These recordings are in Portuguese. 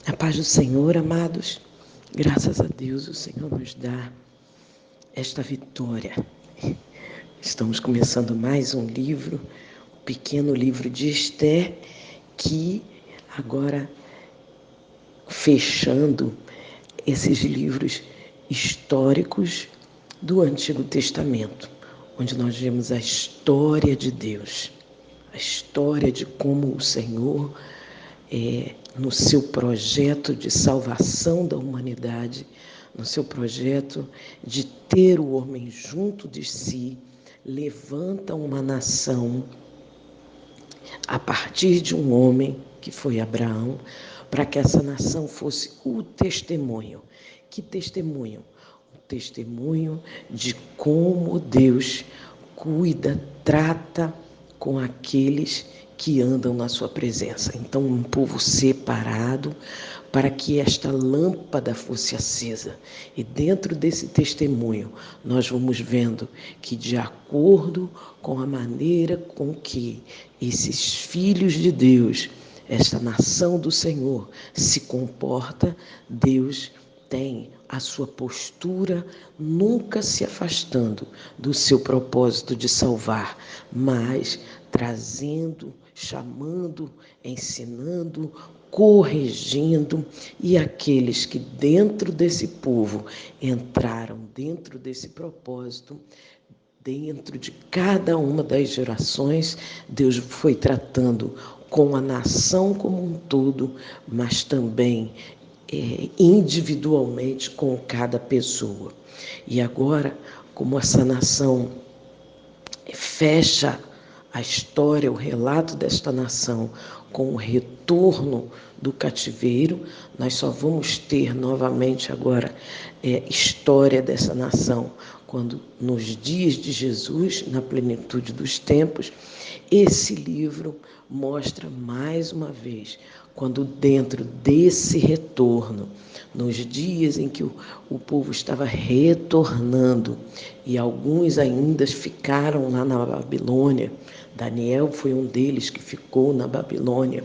A paz do Senhor, amados. Graças a Deus, o Senhor nos dá esta vitória. Estamos começando mais um livro, o pequeno livro de Esther, que agora, fechando esses livros históricos do Antigo Testamento, onde nós vemos a história de Deus, a história de como o Senhor, no seu projeto de salvação da humanidade, no seu projeto de ter o homem junto de si, levanta uma nação a partir de um homem, que foi Abraão, para que essa nação fosse o testemunho. Que testemunho? O testemunho de como Deus cuida, trata com aqueles que andam na sua presença. Então, um povo separado para que esta lâmpada fosse acesa. E dentro desse testemunho, nós vamos vendo que, de acordo com a maneira com que esses filhos de Deus, esta nação do Senhor, se comporta, Deus tem a sua postura nunca se afastando do seu propósito de salvar, mas trazendo, chamando, ensinando, corrigindo, e aqueles que dentro desse povo entraram dentro desse propósito, dentro de cada uma das gerações, Deus foi tratando com a nação como um todo, mas também individualmente com cada pessoa. E agora, como essa nação fecha a história, o relato desta nação com o retorno do cativeiro, nós só vamos ter novamente agora história dessa nação quando, nos dias de Jesus, na plenitude dos tempos, esse livro mostra mais uma vez, quando dentro desse retorno, nos dias em que o povo estava retornando, e alguns ainda ficaram lá na Babilônia, Daniel foi um deles que ficou na Babilônia.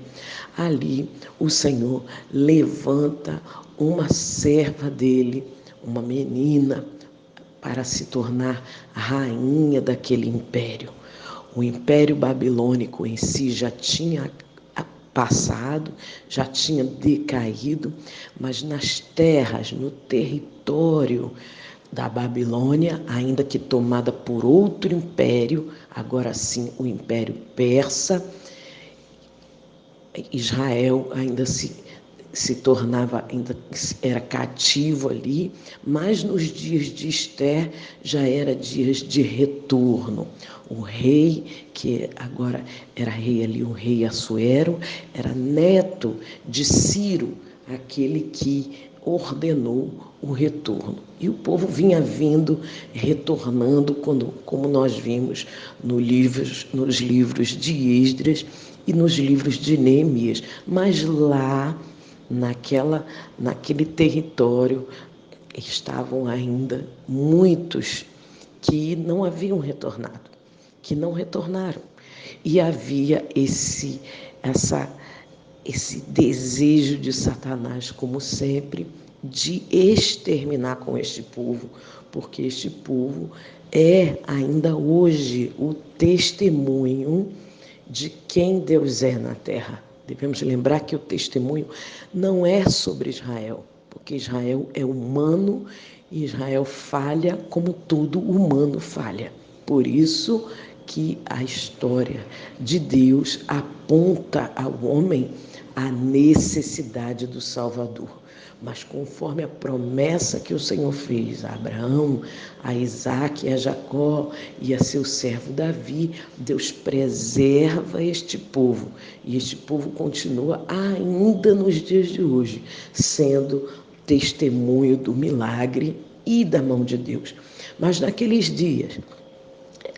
Ali o Senhor levanta uma serva dele, uma menina, para se tornar rainha daquele império. O Império Babilônico em si já tinha passado, já tinha decaído, mas nas terras, no território da Babilônia, ainda que tomada por outro império, agora sim o Império Persa, Israel ainda se tornava, ainda era cativo ali, mas nos dias de Esther já era dias de retorno. O rei, que agora era rei ali, o rei Assuero, era neto de Ciro, aquele que ordenou o retorno. E o povo vinha vindo, retornando, como nós vimos nos livros de Esdras e nos livros de Neemias. Mas lá, naquele território, estavam ainda muitos que não haviam retornado, que não retornaram. E havia esse desejo de Satanás, como sempre, de exterminar com este povo, porque este povo é ainda hoje o testemunho de quem Deus é na terra. Devemos lembrar que o testemunho não é sobre Israel, porque Israel é humano e Israel falha como todo humano falha. Por isso que a história de Deus aponta ao homem a necessidade do Salvador. Mas conforme a promessa que o Senhor fez a Abraão, a Isaque, a Jacó e a seu servo Davi, Deus preserva este povo. E este povo continua ainda nos dias de hoje, sendo testemunho do milagre e da mão de Deus. Mas naqueles dias,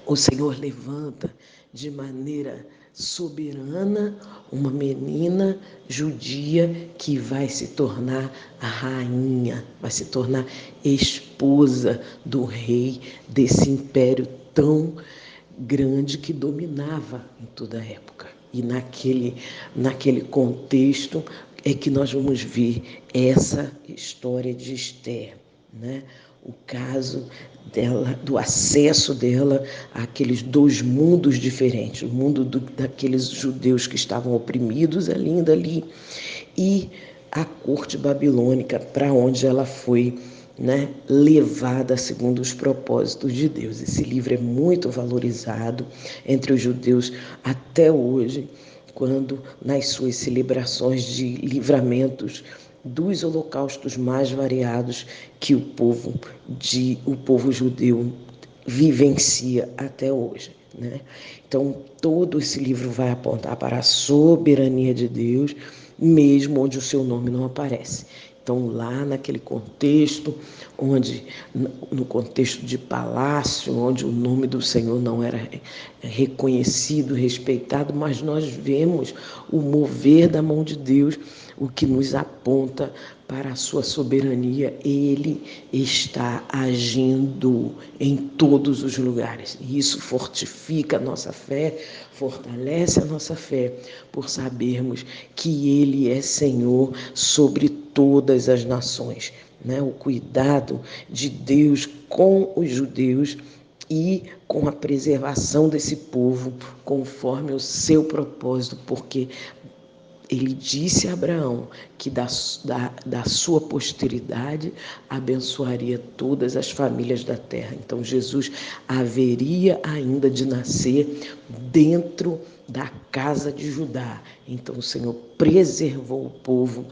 o Senhor levanta de maneira soberana uma menina judia que vai se tornar a rainha, vai se tornar esposa do rei desse império tão grande que dominava em toda a época. E naquele contexto, é que nós vamos ver essa história de Esther, né? O caso dela, do acesso dela àqueles dois mundos diferentes, o mundo daqueles judeus que estavam oprimidos ainda ali, e a corte babilônica, para onde ela foi, né, levada segundo os propósitos de Deus. Esse livro é muito valorizado entre os judeus até hoje, quando nas suas celebrações de livramentos dos holocaustos mais variados que o povo judeu vivencia até hoje, né? Então, todo esse livro vai apontar para a soberania de Deus, mesmo onde o seu nome não aparece. Então, lá naquele contexto, no contexto de palácio, onde o nome do Senhor não era reconhecido, respeitado, mas nós vemos o mover da mão de Deus, o que nos aponta para a sua soberania. Ele está agindo em todos os lugares. E isso fortifica a nossa fé, fortalece a nossa fé, por sabermos que Ele é Senhor sobre todas as nações, né? O cuidado de Deus com os judeus e com a preservação desse povo conforme o seu propósito, porque ele disse a Abraão que da sua posteridade abençoaria todas as famílias da terra. Então Jesus haveria ainda de nascer dentro da casa de Judá. Então o Senhor preservou o povo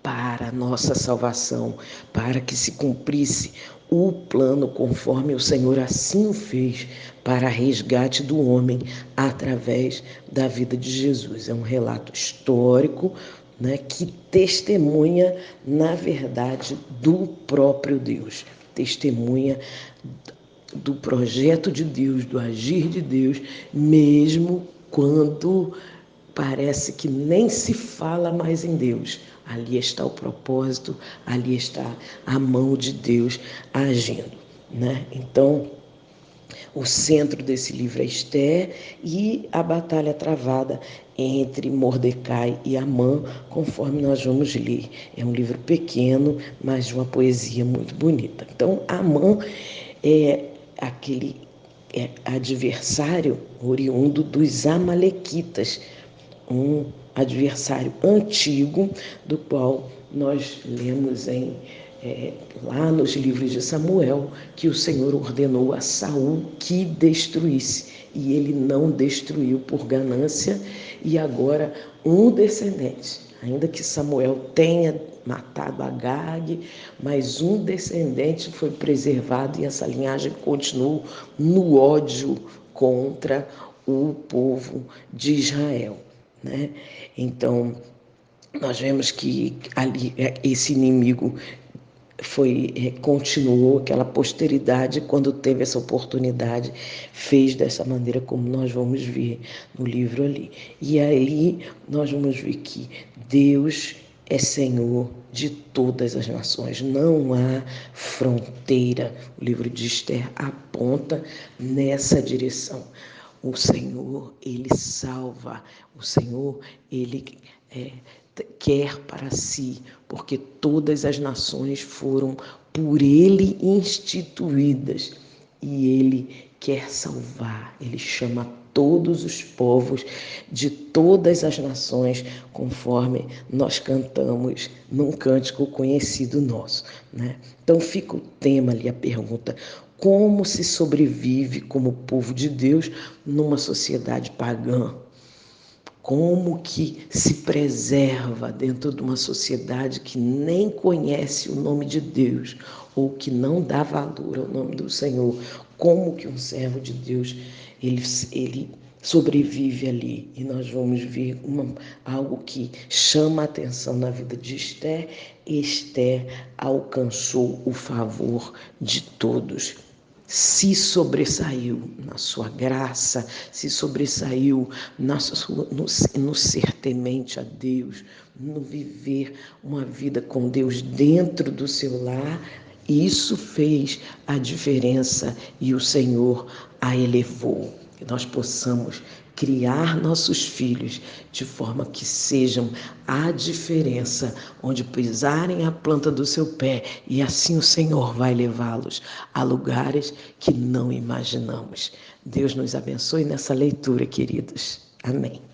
para a nossa salvação, para que se cumprisse o plano conforme o Senhor assim o fez, para resgate do homem através da vida de Jesus. É um relato histórico, né, que testemunha, na verdade, do próprio Deus, testemunha do projeto de Deus, do agir de Deus, mesmo quando parece que nem se fala mais em Deus. Ali está o propósito, ali está a mão de Deus agindo, né? Então, o centro desse livro é Esther e a batalha travada entre Mordecai e Amã, conforme nós vamos ler. É um livro pequeno, mas de uma poesia muito bonita. Então, Amã é aquele adversário oriundo dos Amalequitas, um adversário antigo, do qual nós lemos lá nos livros de Samuel, que o Senhor ordenou a Saul que destruísse, e ele não destruiu por ganância, e agora um descendente, ainda que Samuel tenha matado Agag, mas um descendente foi preservado, e essa linhagem continuou no ódio contra o povo de Israel, né? Então, nós vemos que ali esse inimigo continuou, aquela posteridade, quando teve essa oportunidade, fez dessa maneira, como nós vamos ver no livro ali. E aí nós vamos ver que Deus é Senhor de todas as nações, não há fronteira. O livro de Esther aponta nessa direção. O Senhor, Ele salva. O Senhor, Ele quer para si, porque todas as nações foram por Ele instituídas. E Ele quer salvar. Ele chama todos os povos de todas as nações, conforme nós cantamos num cântico conhecido nosso, né? Então fica o tema ali, a pergunta: como se sobrevive como povo de Deus numa sociedade pagã? Como que se preserva dentro de uma sociedade que nem conhece o nome de Deus ou que não dá valor ao nome do Senhor? Como que um servo de Deus ele sobrevive ali? E nós vamos ver algo que chama a atenção na vida de Esther. Esther alcançou o favor de todos. Se sobressaiu na sua graça, se sobressaiu no ser temente a Deus, no viver uma vida com Deus dentro do seu lar. Isso fez a diferença e o Senhor a elevou. Que nós possamos criar nossos filhos de forma que sejam a diferença onde pisarem a planta do seu pé, e assim o Senhor vai levá-los a lugares que não imaginamos. Deus nos abençoe nessa leitura, queridos. Amém.